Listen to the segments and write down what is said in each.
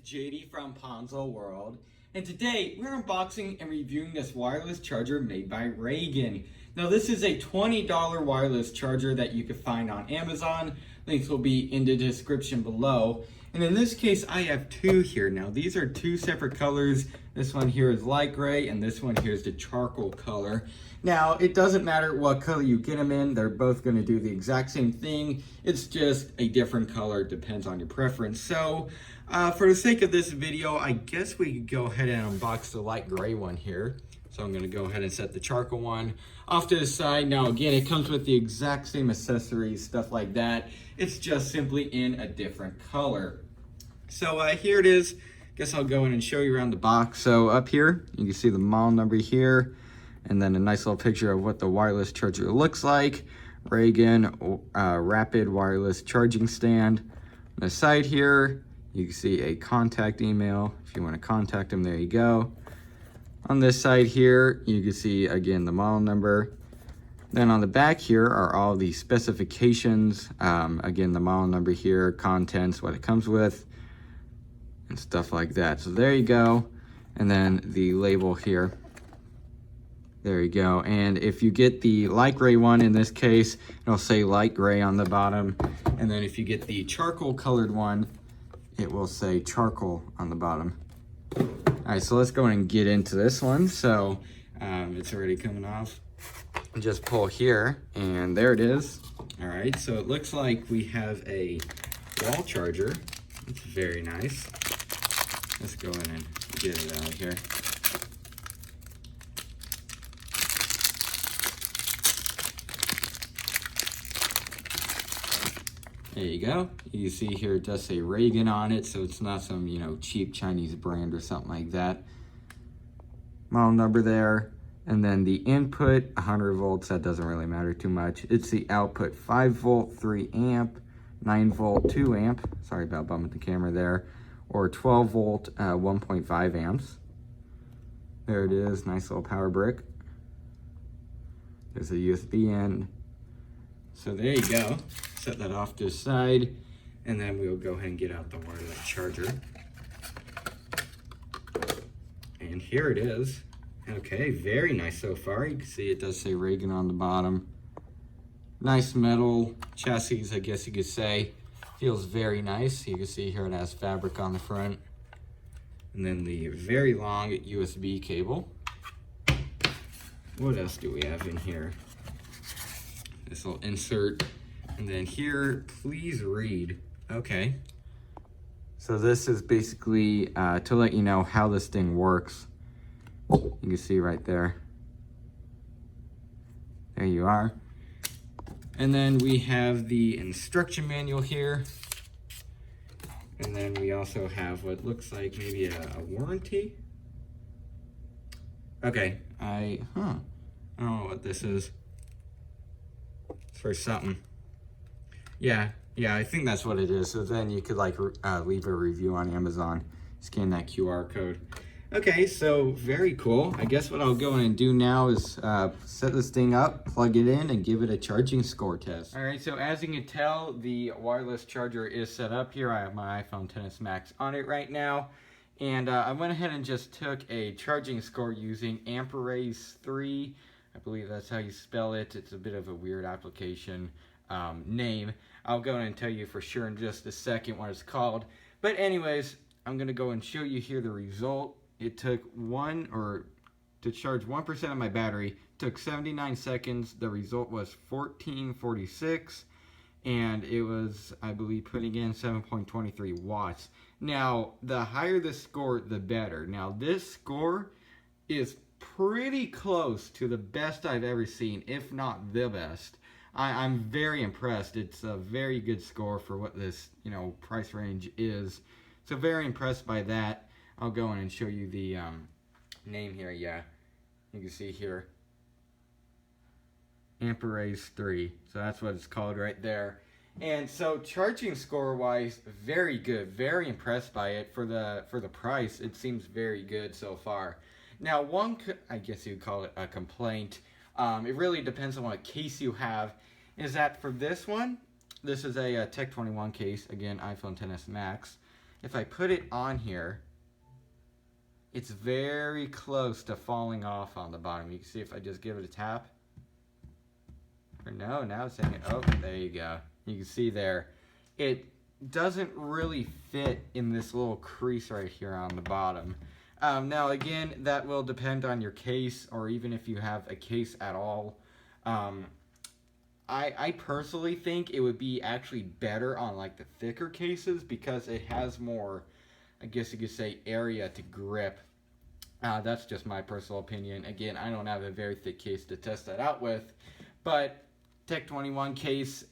JD from Ponzo World, and today we're unboxing and reviewing this wireless charger made by Raigen. Now this is a $20 wireless charger that you can find on Amazon. Links will be in the description below. And in this case, I have two here. Now these are two separate colors. This one here is light gray and this one here is the charcoal color. Now it doesn't matter what color you get them in, they're both going to do the exact same thing. It's just a different color, it depends on your preference. So for the sake of this video, I guess we could go ahead and unbox the light gray one here. So I'm going to go ahead and set the charcoal one off to the side. Now again, it comes with the exact same accessories, stuff like that. It's just simply in a different color. So here it is. Guess I'll go in and show you around the box. So up here, you can see the model number here, and then a nice little picture of what the wireless charger looks like. Raigen rapid wireless charging stand. On the side here, you can see a contact email. If you want to contact them, there you go. On this side here, you can see again the model number. Then on the back here are all the specifications. Again, the model number here, contents, what it comes with, and stuff like that. So there you go. And then the label here. There you go. And if you get the light gray one, in this case, it'll say light gray on the bottom. And then if you get the charcoal colored one, it will say charcoal on the bottom. All right, so let's go and get into this one. So it's already coming off. Just pull here, and there it is. All right, so it looks like we have a wall charger. It's very nice. Let's go in and get it out of here. There you go. You see here it does say Raigen on it, so it's not some, cheap Chinese brand or something like that. Model number there. And then the input, 100 volts, that doesn't really matter too much. It's the output, 5 volt, 3 amp, 9 volt, 2 amp. Sorry about bumping the camera there. Or 12 volt, 1.5 amps. There it is, nice little power brick. There's a USB in. So there you go. Set that off to the side, and then we'll go ahead and get out the wireless charger. And here it is. Okay, very nice so far. You can see it does say Raigen on the bottom. Nice metal chassis, I guess you could say. Feels very nice. You can see here it has fabric on the front. And then the very long USB cable. What else do we have in here? This little insert. And then here, please read. Okay. So this is basically to let you know how this thing works. You can see right there. There you are. And then we have the instruction manual here. And then we also have what looks like maybe a warranty. Okay, I don't know what this is. It's for something. Yeah, I think that's what it is. So then you could leave a review on Amazon, scan that QR code. Okay, so very cool. I guess what I'll go in and do now is set this thing up, plug it in, and give it a charging score test. All right, so as you can tell, the wireless charger is set up here. I have my iPhone XS Max on it right now. And I went ahead and just took a charging score using Amperase 3. I believe that's how you spell it. It's a bit of a weird application name. I'll go in and tell you for sure in just a second what it's called. But anyways, I'm going to go and show you here the result. It took to charge 1% of my battery, took 79 seconds. The result was 1446, and it was, I believe, putting in 7.23 watts. Now, the higher the score, the better. Now, this score is pretty close to the best I've ever seen, if not the best. I'm very impressed. It's a very good score for what this, price range is. So very impressed by that. I'll go in and show you the name here. Yeah, you can see here, Amperase 3. So that's what it's called right there. And so charging score wise, very good. Very impressed by it for the price. It seems very good so far. Now I guess you'd call it a complaint. It really depends on what case you have. Is that for this one? This is a Tech 21 case. Again, iPhone XS Max. if I put it on here, it's very close to falling off on the bottom. You can see if I just give it a tap. Or no, now it's saying it. Oh, there you go. You can see there. It doesn't really fit in this little crease right here on the bottom. Now again, that will depend on your case, or even if you have a case at all. I personally think it would be actually better on like the thicker cases because it has more, I guess you could say, area to grip. That's just my personal opinion. Again, I don't have a very thick case to test that out with, but Tech 21 case,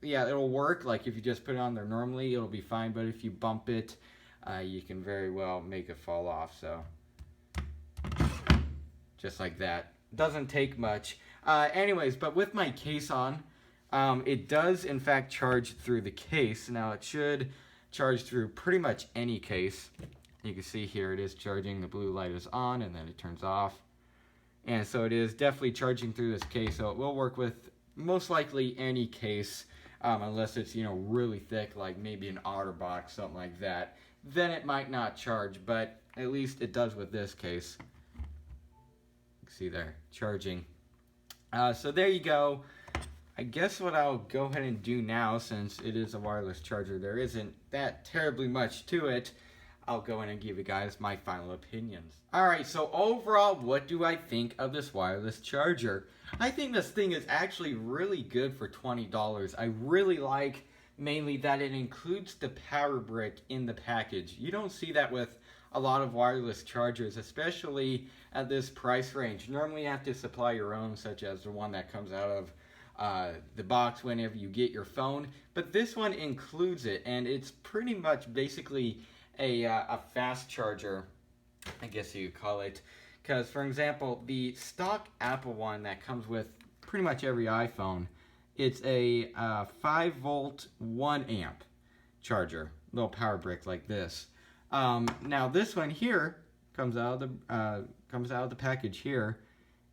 it'll work. Like if you just put it on there normally, it'll be fine, but if you bump it, you can very well make it fall off. So just like that. Doesn't take much. Anyways, but with my case on, it does in fact charge through the case. Now it should charge through pretty much any case. You can see here it is charging, the blue light is on and then it turns off. And so it is definitely charging through this case, so it will work with most likely any case, unless it's, you know, really thick, like maybe an OtterBox, something like that. Then it might not charge, but at least it does with this case. You can see there, charging. So there you go. I guess what I'll go ahead and do now, since it is a wireless charger, there isn't that terribly much to it. I'll go in and give you guys my final opinions. Alright, so overall, what do I think of this wireless charger? I think this thing is actually really good for $20. I really like mainly that it includes the power brick in the package. You don't see that with a lot of wireless chargers, especially at this price range. Normally you have to supply your own, such as the one that comes out of the box whenever you get your phone. But this one includes it, and it's pretty much basically a fast charger, I guess you could call it. Because, for example, the stock Apple one that comes with pretty much every iPhone, it's a 5-volt, 1-amp charger, little power brick like this. Now this one here comes out of the package here.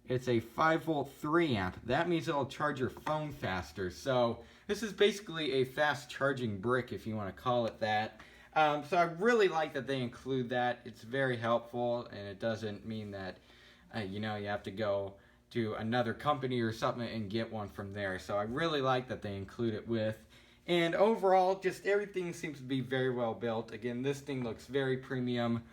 It's a 5-volt, 3-amp. That means it'll charge your phone faster. So this is basically a fast charging brick, if you want to call it that. So I really like that they include that. It's very helpful, and it doesn't mean that you know, you have to go to another company or something and get one from there. So I really like that they include it with. And overall, just everything seems to be very well built. Again, this thing looks very premium.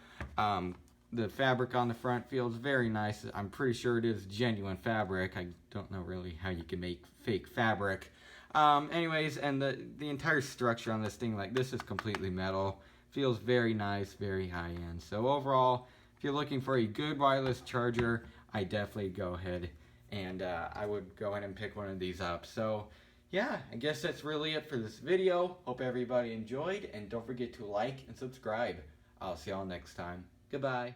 The fabric on the front feels very nice. I'm pretty sure it is genuine fabric. I don't know really how you can make fake fabric. Anyways, and the entire structure on this thing, like this, is completely metal. Feels very nice, very high-end. So overall, if you're looking for a good wireless charger, I definitely go ahead and I would go ahead and pick one of these up. So yeah, I guess that's really it for this video. Hope everybody enjoyed, and don't forget to like and subscribe. I'll see y'all next time. Goodbye.